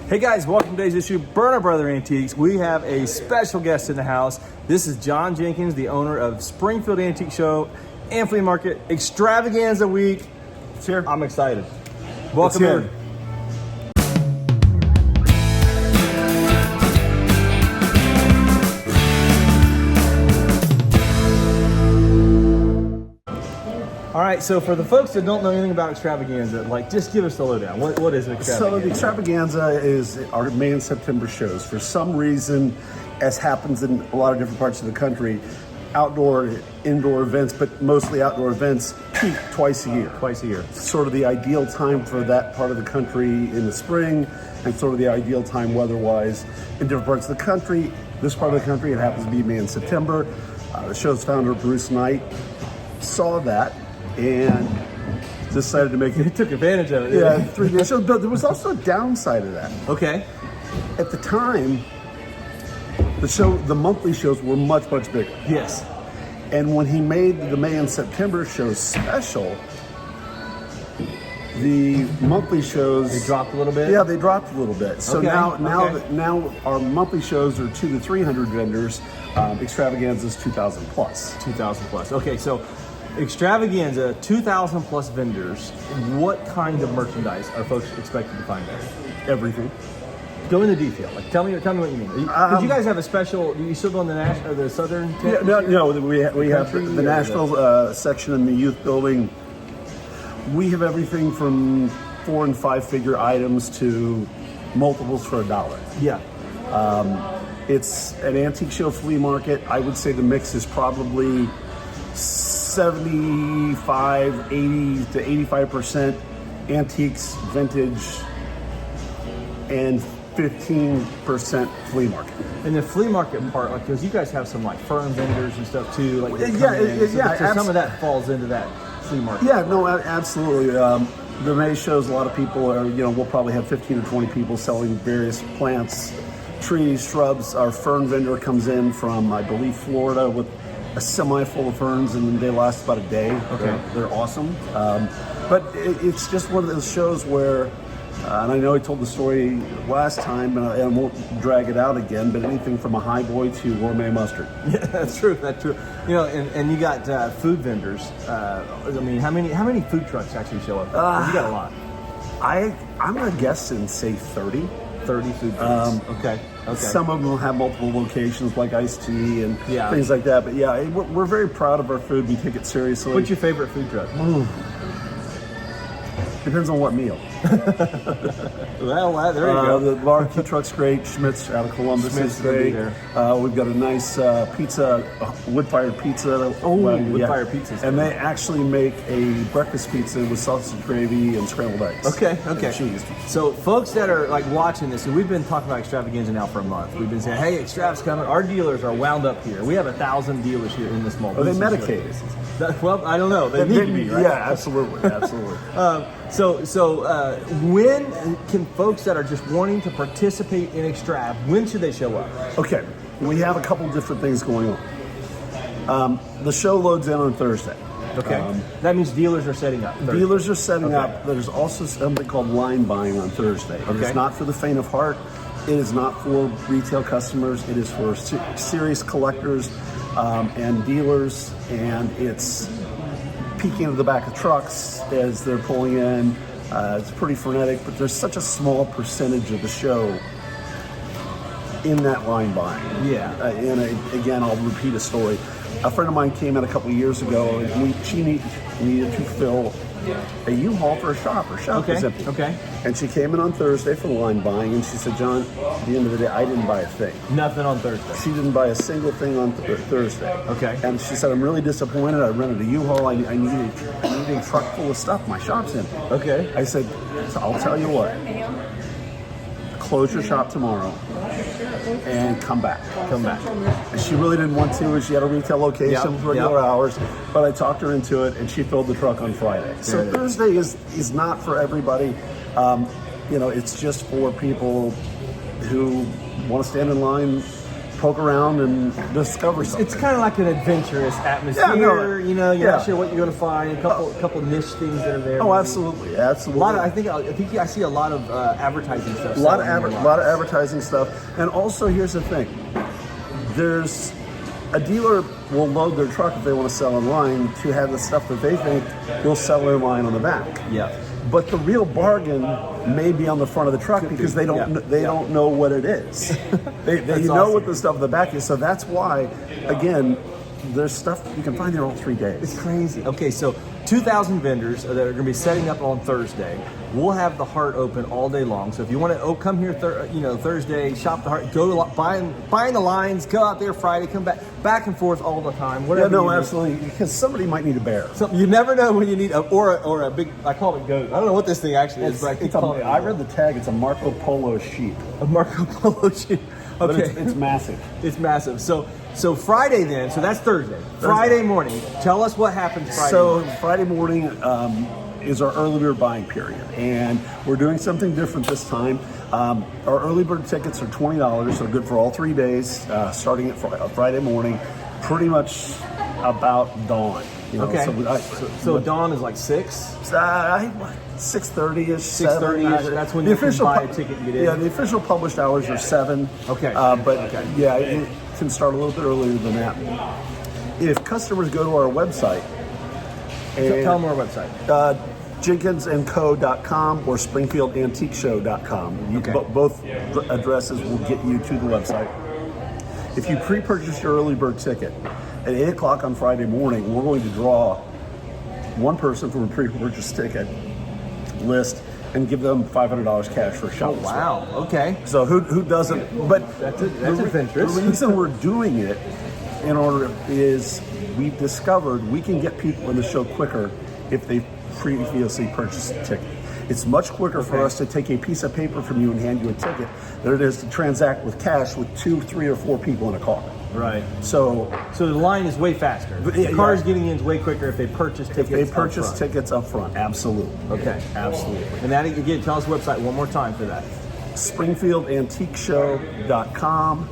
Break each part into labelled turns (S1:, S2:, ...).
S1: Hey guys, welcome to today's issue of Burner Brother Antiques. We have a special guest in the house. This is John Jenkins, the owner of Springfield Antique Show and Flea Market Extravaganza Week.
S2: It's here.
S1: I'm excited. Welcome in. All right, so for the folks that don't know anything about Extravaganza, just give us the lowdown. What is an Extravaganza?
S2: So the Extravaganza is our May and September shows. For some reason, as happens in a lot of different parts of the country, outdoor, indoor events, but mostly outdoor events, peak twice a year.
S1: Twice a year.
S2: It's sort of the ideal time for that part of the country in the spring, and sort of the ideal time weather-wise in different parts of the country. This part of the country, it happens to be May and September. The show's founder, Bruce Knight, saw that and decided to make it.
S1: He took advantage of it.
S2: Yeah, 3-day show. But there was also a downside of that.
S1: Okay.
S2: At the time, the monthly shows were much, much bigger.
S1: Yes.
S2: And when he made the May and September shows special, the monthly shows,
S1: They dropped a little bit?
S2: Yeah, they dropped a little bit. So
S1: Okay,
S2: now our monthly shows are 200 to 300 vendors. Extravaganza's 2,000 plus.
S1: 2,000 plus. Okay, so Extravaganza, 2,000 plus vendors. What kind of merchandise are folks expected to find there?
S2: Everything.
S1: Go into detail. Tell me what you mean. Because you guys have a special. Do you still go in the southern?
S2: Yeah, no. We have the Nashville section in the youth building. We have everything from 4 and 5 figure items to multiples for $1.
S1: Yeah.
S2: It's an antique show flea market. I would say the mix is probably 75, 80 to 85% antiques, vintage, and 15% flea market.
S1: And the flea market part, because you guys have some fern vendors and stuff too. So some of that falls into that flea market.
S2: Yeah, no, absolutely. The May shows, a lot of people are, we'll probably have 15 or 20 people selling various plants, trees, shrubs. Our fern vendor comes in from, I believe, Florida with a semi full of ferns, and they last about a day.
S1: Okay.
S2: They're awesome. But it's just one of those shows where, and I know I told the story last time, and I won't drag it out again, but anything from a high boy to gourmet mustard.
S1: Yeah, that's true. That's true. And you got food vendors. How many food trucks actually show up? You got a lot.
S2: I'm gonna guess and say 30.
S1: 30 food trucks. Okay.
S2: Some of them will have multiple locations, like iced tea and things like that. But yeah, we're very proud of our food. We take it seriously.
S1: What's your favorite food truck?
S2: Depends on what meal.
S1: Well, there you go.
S2: The barbecue truck's great. Schmidt's out of Columbus is great. We've got a nice pizza, wood-fired pizza.
S1: Wood-fired pizzas.
S2: And they actually make a breakfast pizza with sausage gravy and scrambled eggs.
S1: Okay.
S2: And cheese.
S1: So folks that are watching this, and we've been talking about Extravaganza now for a month. We've been saying, hey, Extrav's coming. Our dealers are wound up here. We have 1,000 dealers here in this mall.
S2: Are they medicated?
S1: Well, I don't know. They need to be, right?
S2: Yeah, absolutely.
S1: When can folks that are just wanting to participate in Extrav, when should they show up?
S2: Okay, we have a couple different things going on. The show loads in on Thursday.
S1: Okay, that means dealers are setting up.
S2: Dealers are setting up. There's also something called line buying on Thursday. It is not for the faint of heart. It is not for retail customers. It is for serious collectors and dealers, and it's peeking into the back of trucks as they're pulling in. It's pretty frenetic, but there's such a small percentage of the show in that line buying.
S1: Yeah.
S2: Again, I'll repeat a story. A friend of mine came in a couple of years ago, and she needed to fill a U-Haul for a shop. Her shop was empty.
S1: Okay.
S2: And she came in on Thursday for the line buying, and she said, John, at the end of the day, I didn't buy a thing.
S1: Nothing on Thursday.
S2: She didn't buy a single thing on Thursday.
S1: Okay.
S2: And she said, I'm really disappointed. I rented a U-Haul. I need a truck full of stuff. My shop's empty.
S1: Okay.
S2: I said, so I'll tell you what. Close your shop tomorrow and come back. And she really didn't want to. She had a retail location with regular hours, but I talked her into it, and she filled the truck on Friday. So Thursday is not for everybody. It's just for people who want to stand in line poke around and discover something.
S1: It's kind of like an adventurous atmosphere. You know, you're not sure what you're going to find. A couple niche things that are there.
S2: Oh, absolutely, absolutely.
S1: A lot of, I think I see a lot of advertising stuff.
S2: A lot of advertising stuff, and also here's the thing: there's a dealer will load their truck if they want to sell online to have the stuff that they think will sell online on the back.
S1: Yeah.
S2: But the real bargain may be on the front of the truck because they don't know what it is. they know what the stuff in the back is. So that's why, again, there's stuff you can find there all 3 days.
S1: It's crazy. Okay, so 2,000 vendors that are going to be setting up on Thursday. We'll have the Heart open all day long. So if you want to come here, Thursday, shop the Heart, go to buy in the lines, go out there Friday, come back and forth all the time.
S2: Absolutely, because somebody might need a bear.
S1: You never know when you need or a big. I call it goat. I don't know what this thing actually is, but
S2: I read the tag. It's a Marco Polo sheep.
S1: A Marco Polo sheep. Okay,
S2: but it's massive.
S1: It's massive. So Friday then. So that's Thursday. Friday morning. Tell us what happens Friday. morning.
S2: Friday morning is our early bird buying period, and we're doing something different this time. Our early bird tickets are $20. They're good for all 3 days, starting at Friday morning, pretty much about dawn.
S1: Okay. So dawn is like 6?
S2: 6:30ish.
S1: 6:30ish. That's when you can buy a ticket and get in.
S2: Yeah, the official published hours are 7.
S1: Okay.
S2: Yeah, it can start a little bit earlier than that. If customers go to our website,
S1: tell them our website.
S2: JenkinsandCo.com or SpringfieldAntiqueShow.com. Both addresses will get you to the website. If you pre-purchase your early bird ticket at 8 o'clock on Friday morning, we're going to draw one person from a pre-purchase ticket list and give them $500 cash for a shop.
S1: Oh, wow. Okay.
S2: So who doesn't? But
S1: that's adventurous.
S2: The reason we're doing it is we've discovered we can get people in the show quicker if they previously purchased a ticket. It's much quicker for us to take a piece of paper from you and hand you a ticket than it is to transact with cash with 2, 3, or 4 people in a car.
S1: Right.
S2: So
S1: the line is way faster. The cars getting in is way quicker if they purchase tickets.
S2: If they purchase tickets up front, absolutely.
S1: Okay, absolutely. And that again, tell us the website one more time for that.
S2: SpringfieldAntiqueShow.com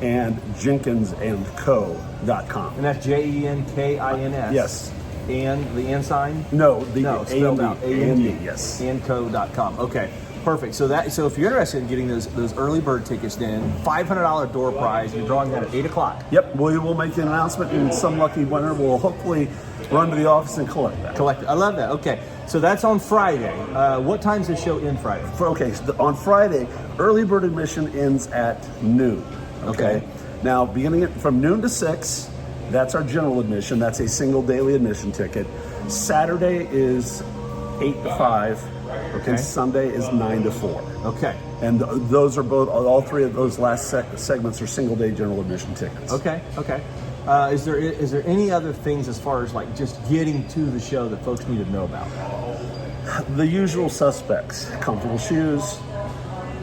S2: and JenkinsandCo.com.
S1: And that's JenKins.
S2: Yes.
S1: And the and sign?
S2: No,
S1: spelled out.
S2: A&D, yes.
S1: AndCo.com. Okay. Perfect. So if you're interested in getting those early bird tickets, then $500 door prize. You're drawing that at 8 o'clock.
S2: Yep. We will make an announcement, and some lucky winner will hopefully run to the office and collect that.
S1: Collect it. I love that. Okay. So that's on Friday. What time's the show end Friday?
S2: On Friday, early bird admission ends at noon. Okay. Now, beginning from noon to 6, that's our general admission. That's a single daily admission ticket. Saturday is 8 to 5. Okay. And Sunday is 9 to 4.
S1: Okay.
S2: And those are all 3 of those last segments are single day general admission tickets.
S1: Okay. Is there any other things as far as like just getting to the show that folks need to know about?
S2: The usual suspects: comfortable shoes.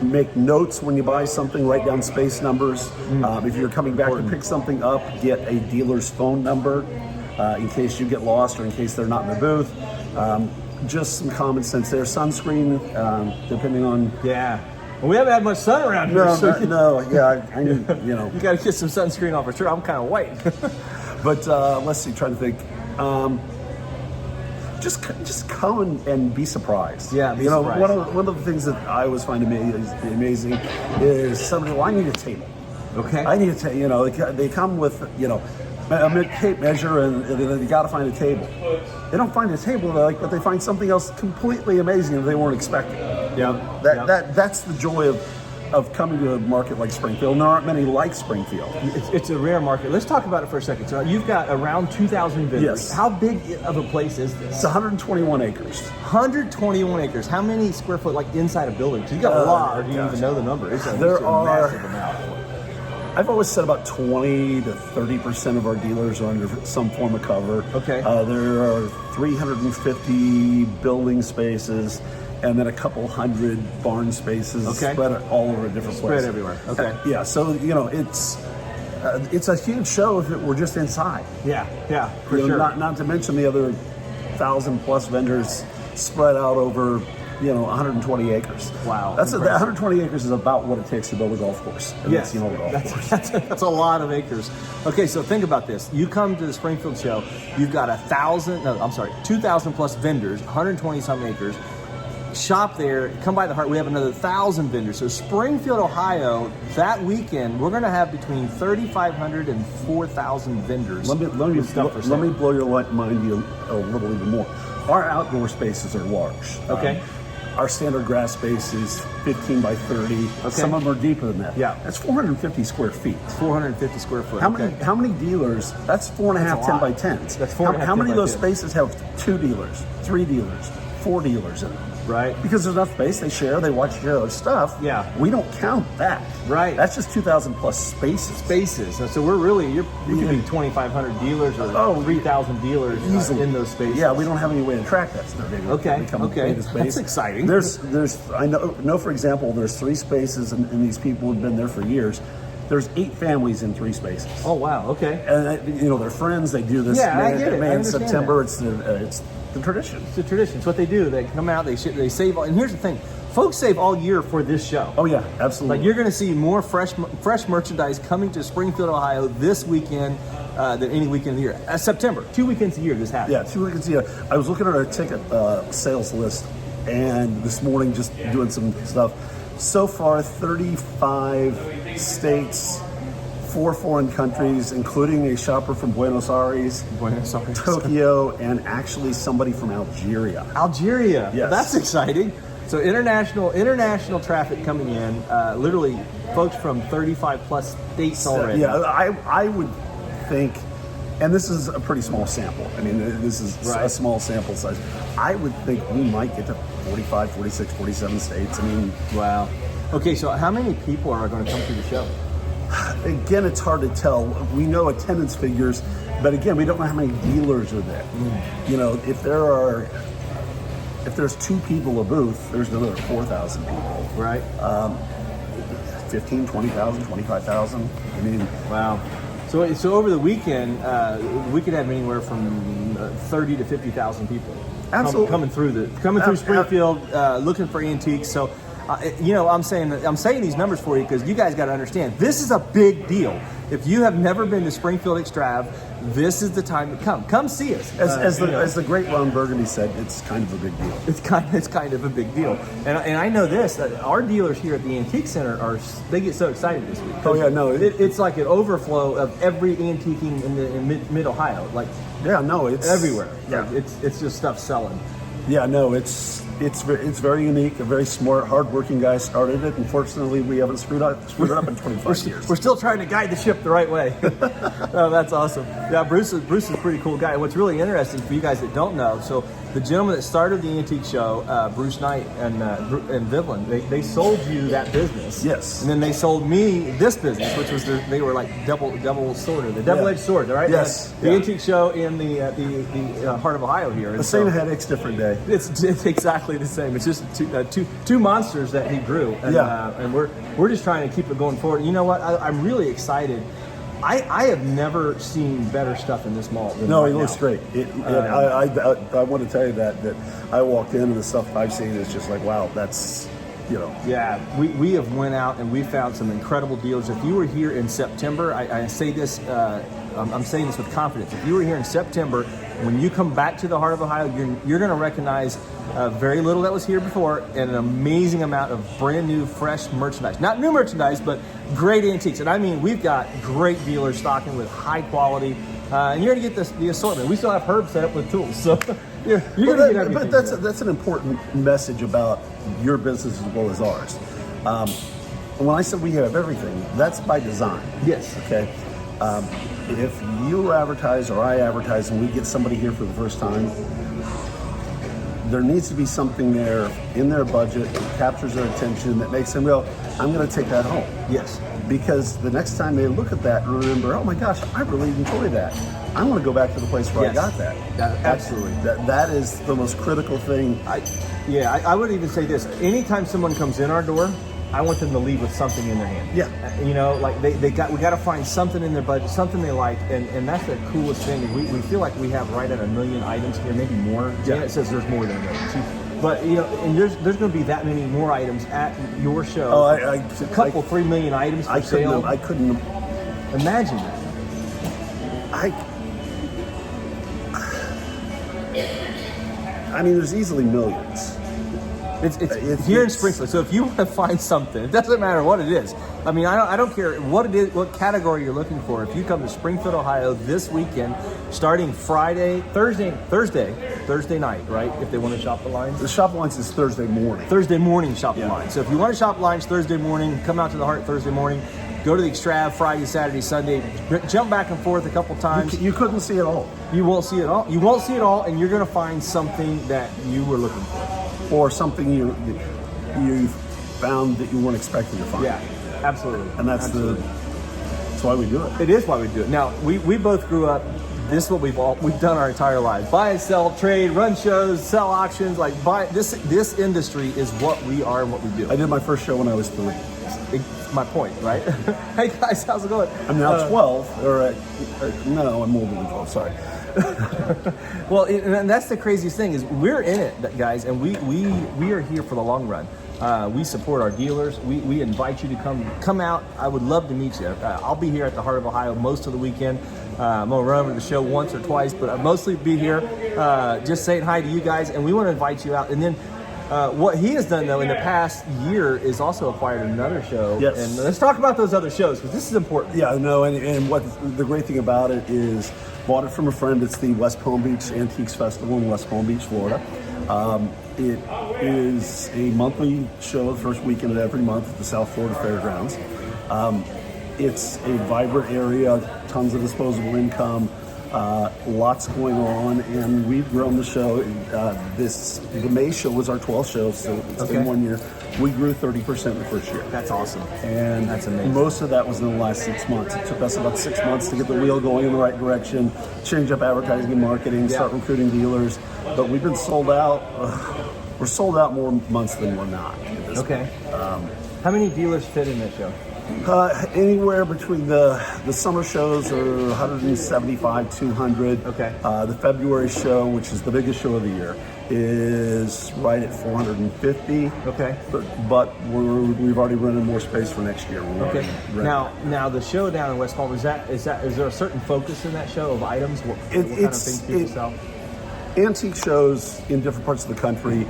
S2: Make notes when you buy something. Write down space numbers. If you're coming back to pick something up, get a dealer's phone number in case you get lost or in case they're not in the booth. Just some common sense there. Sunscreen, depending on.
S1: Yeah. Well, we haven't had much sun around here.
S2: I need,
S1: You got to get some sunscreen on for sure. I'm kind of white.
S2: But let's see. Trying to think. Just come and be surprised.
S1: Yeah, be surprised.
S2: One of the things that I always find amazing is somebody. Well, I need a table.
S1: Okay.
S2: I need a table. They come with a tape measure and they got to find a table. They don't find a table but they find something else completely amazing that they weren't expecting.
S1: Yeah.
S2: That's the joy of coming to a market like Springfield. And there aren't many like Springfield.
S1: It's a rare market. Let's talk about it for a second. So you've got around 2,000 vendors.
S2: Yes.
S1: How big of a place is this?
S2: It's 121 acres.
S1: 121 acres. How many square foot inside a building? You got a lot, or do you even know the number? It's a massive amount.
S2: I've always said about 20 to 30% of our dealers are under some form of cover.
S1: Okay.
S2: There are 350 building spaces, and then a couple hundred barn spaces spread all over different places.
S1: Spread everywhere. Okay.
S2: So it's a huge show if it were just inside.
S1: Yeah, for sure.
S2: Not to mention the other 1,000+ vendors spread out over 120 acres.
S1: Wow.
S2: That 120 acres is about what it takes to build a golf course.
S1: Yes,
S2: golf course.
S1: That's a lot of acres. Okay, so think about this. You come to the Springfield show, you've got 2,000 plus vendors, 120 some acres. Shop there, come by the Heart. We have another 1,000 vendors. So Springfield, Ohio, that weekend, we're going to have between 3,500 and 4,000 vendors.
S2: Let me blow your mind a little even more. Our outdoor spaces are large.
S1: Okay.
S2: Our standard grass space is 15 by 30.
S1: Okay.
S2: Some of them are deeper than that.
S1: Yeah.
S2: That's 450 square feet.
S1: 450 square foot.
S2: How many dealers? That's 4.5 10 by 10s.
S1: That's 4.5
S2: How many of those
S1: 10
S2: spaces have 2 dealers, 3 dealers, 4 dealers in them?
S1: Right.
S2: Because there's enough space, they share, they watch each other's stuff.
S1: Yeah.
S2: We don't count that.
S1: Right.
S2: That's just 2,000 plus spaces.
S1: So we're really, you could be 2,500 dealers or 3,000 dealers in those spaces.
S2: Yeah, we don't have any way to track that stuff.
S1: Okay. That's exciting.
S2: I know for example, there's 3 spaces and these people have been there for years. There's 8 families in 3 spaces.
S1: Oh, wow. Okay.
S2: And they're friends, they do this.
S1: Yeah, I get it.
S2: May
S1: I
S2: in September,
S1: that.
S2: it's the tradition.
S1: It's a tradition. It's what they do. They come out, they save, and here's the thing. Folks save all year for this show.
S2: Oh yeah, absolutely.
S1: Like you're going to see more fresh merchandise coming to Springfield, Ohio this weekend than any weekend of the year. September, 2 weekends a year this happens.
S2: Yeah, 2 weekends a year. I was looking at our ticket sales list, and this morning just doing some stuff. So far, 35 states, 4 foreign countries, including a shopper from Buenos Aires, Tokyo, and actually somebody from Algeria.
S1: Algeria,
S2: yes.
S1: That's exciting. So international traffic coming in, literally folks from 35 plus states already.
S2: Yeah, I would think, and this is a pretty small sample. I mean, this is a small sample size. I would think we might get to 45, 46, 47 states. I mean,
S1: wow. Okay, so how many people are going to come to the show?
S2: Again, it's hard to tell. We know attendance figures, but again, we don't know how many dealers are there. If there's 2 people a booth, there's another 4,000 people.
S1: Right.
S2: 15, 20,000, 25,000. I mean,
S1: wow. So over the weekend, we could have anywhere from 30 to 50,000 people.
S2: Absolutely.
S1: coming through Springfield, looking for antiques. So. I'm saying these numbers for you because you guys got to understand this is a big deal. If you have never been to Springfield Extrav, this is the time to come. Come see us.
S2: As the great Ron Burgundy said, it's kind of a big deal.
S1: It's kind of a big deal. And I know this, that our dealers here at the Antique Center they get so excited this week.
S2: Oh yeah, no,
S1: it's like an overflow of every antiquing in mid Ohio. Like it's everywhere.
S2: Yeah,
S1: like, it's just stuff selling.
S2: Yeah, no, it's very unique. A very smart, hardworking guy started it. Unfortunately, we haven't screwed it up in 25 years.
S1: We're still trying to guide the ship the right way. Oh, that's awesome. Yeah, Bruce is a pretty cool guy. What's really interesting for you guys that don't know, so the gentleman that started the antique show, Bruce Knight and Vivlin, they sold you that business.
S2: Yes.
S1: And then they sold me this business, which was they were like double sword, the double-edged sword, right?
S2: Yes.
S1: The antique show in the heart of Ohio here.
S2: The same headaches, different day.
S1: It's exactly the same. It's just two monsters that he grew, and, and we're just trying to keep it going forward. You know what? I'm really excited. I have never seen better stuff in this mall than
S2: it looks great. I want to tell you that I walked in and the stuff I've seen is just like, wow, that's,
S1: Yeah, we have went out and we found some incredible deals. If you were here in September, I say this, I'm saying this with confidence. If you were here in September, when you come back to the heart of Ohio, you're going to recognize very little that was here before and an amazing amount of brand new, fresh merchandise. Not new merchandise, but great antiques. And I mean, we've got great dealers stocking with high quality. And you're going to get the assortment. We still have Herb set up with tools. So you're going to get everything.
S2: But that's an important message about your business as well as ours. When I said we have everything, that's by design.
S1: Yes.
S2: Okay. If you advertise or I advertise and we get somebody here for the first time, there needs to be something there in their budget that captures their attention that makes them go, I'm going to take that home.
S1: Yes.
S2: Because the next time they look at that and remember, oh my gosh, I really enjoy that. I want to go back to the place where I got that.
S1: Absolutely.
S2: That is the most critical thing.
S1: I would even say this. Anytime someone comes in our door, I want them to leave with something in their hand.
S2: Yeah.
S1: Like we got to find something in their budget, something they like, and that's the coolest thing. We feel like we have right at 1 million items here, maybe more. Janet says there's more than 1 million. But you know, and there's going to be that many more items at your show.
S2: Oh,
S1: a couple, 3 million items for sale.
S2: I couldn't
S1: imagine that.
S2: I mean, there's easily millions.
S1: It's here in Springfield. So if you want to find something, it doesn't matter what it is. I mean, I don't care what it is, what category you're looking for. If you come to Springfield, Ohio this weekend, starting Thursday night, right? If they want to shop the lines.
S2: The shop lines is Thursday morning.
S1: Thursday morning shop the lines. So if you want to shop lines Thursday morning, come out to the Heart Thursday morning. Go to the Extrav Friday, Saturday, Sunday. Jump back and forth a couple times.
S2: You couldn't see it all.
S1: You won't see it all. You won't see it all, and you're going to find something that you were looking for,
S2: or something you found that you weren't expecting to find.
S1: Yeah, absolutely.
S2: And that's why we do it.
S1: It is why we do it. Now we both grew up. This is what we've done our entire lives: buy and sell, trade, run shows, sell auctions. Like this industry is what we are and what we do.
S2: I did my first show when I was 3.
S1: My point, right? Hey guys, how's it going?
S2: I'm now 12, no, I'm older than 12, sorry.
S1: Well, and that's the craziest thing is we're in it, guys, and we are here for the long run. We support our dealers. We invite you to come out. I would love to meet you. I'll be here at the Heart of Ohio most of the weekend. I'm gonna run over to the show once or twice, but I'll mostly be here just saying hi to you guys, and we want to invite you out. And then what he has done, though, in the past year is also acquired another show.
S2: Yes.
S1: And let's talk about those other shows, because this is important.
S2: Yeah, no, and what the great thing about it is, bought it from a friend. It's the West Palm Beach Antiques Festival in West Palm Beach, Florida. It is a monthly show, the first weekend of every month at the South Florida Fairgrounds. It's a vibrant area, tons of disposable income. Lots going on, and we've grown the show. The May show was our 12th show, so it's been 1 year. We grew 30% in the first year.
S1: That's awesome.
S2: And
S1: that's amazing.
S2: Most of that was in the last 6 months. It took us about 6 months to get the wheel going in the right direction, change up advertising and marketing, start recruiting dealers. But we've been sold out. We're sold out more months than we're not.
S1: Okay. How many dealers fit in this show?
S2: Anywhere between the summer shows are 175, 200.
S1: Okay.
S2: The February show, which is the biggest show of the year, is right at 450.
S1: Okay.
S2: But we've already rented more space for next year.
S1: Okay. Now the show down in West Palm, is there a certain focus in that show of items? What kind of things people sell?
S2: Antique shows in different parts of the country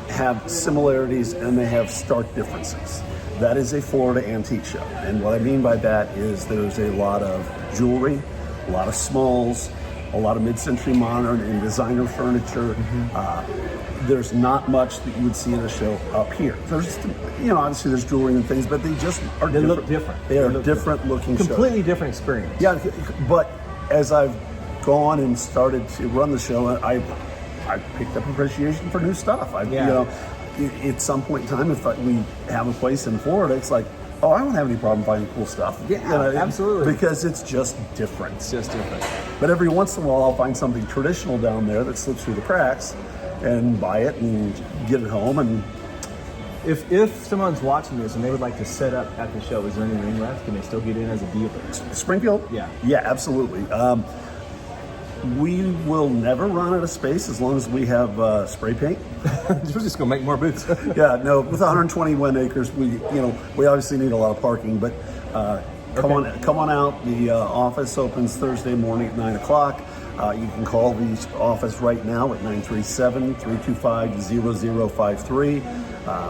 S2: have similarities and they have stark differences. That is a Florida antique show. And what I mean by that is there's a lot of jewelry, a lot of smalls, a lot of mid-century modern and designer furniture. There's not much that you would see in a show up here. There's, obviously there's jewelry and things, but they just are different.
S1: Look different.
S2: They are different looking shows.
S1: Completely different experience.
S2: Yeah, but as I've gone and started to run the show, I picked up appreciation for new stuff. At some point in time, if we have a place in Florida, it's like, oh, I don't have any problem finding cool stuff.
S1: Yeah, absolutely.
S2: Because it's just different.
S1: It's just different.
S2: But every once in a while, I'll find something traditional down there that slips through the cracks and buy it and get it home. And
S1: if someone's watching this and they would like to set up at the show, is there any room left? Can they still get in as a dealer?
S2: Springfield?
S1: Yeah.
S2: Yeah, absolutely. We will never run out of space as long as we have spray paint.
S1: We're just gonna make more booths.
S2: Yeah, no. With 121 acres, we obviously need a lot of parking. But come on out. The office opens Thursday morning at 9 o'clock. You can call the office right now at 937-325-0053.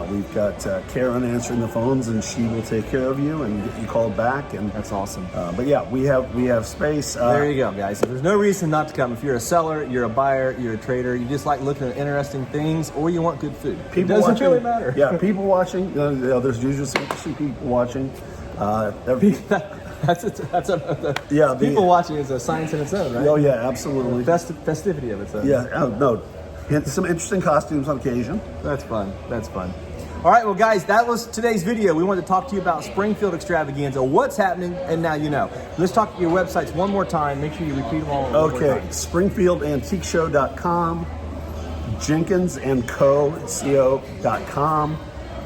S2: We've got Karen answering the phones, and she will take care of you and get you called back. And
S1: that's awesome.
S2: But yeah, we have space.
S1: There you go, guys. There's no reason not to come. If you're a seller, you're a buyer, you're a trader, you just like looking at interesting things, or you want good food. It doesn't really matter.
S2: Yeah, people watching. There's usually some interesting people watching.
S1: People watching is a science in its own, right?
S2: Oh yeah, absolutely.
S1: Festivity of its own.
S2: Yeah, no. Some interesting costumes on occasion.
S1: That's fun. All right, well, guys, that was today's video. We wanted to talk to you about Springfield Extravaganza, what's happening, and now you know. Let's talk to your websites one more time. Make sure you repeat them all.
S2: Okay, SpringfieldAntiqueShow.com, JenkinsandCo.com.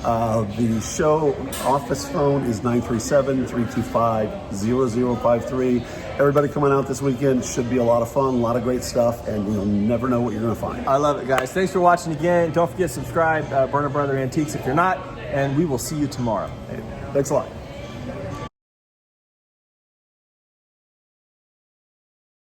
S2: The show office phone is 937-325-0053. everybody coming out this weekend. Should be a lot of fun, a lot of great stuff, and you'll never know what you're going to find.
S1: I love it, guys. Thanks for watching again. Don't forget to subscribe, Burner Brother Antiques if you're not, and we will see you tomorrow.
S2: Hey, thanks a lot.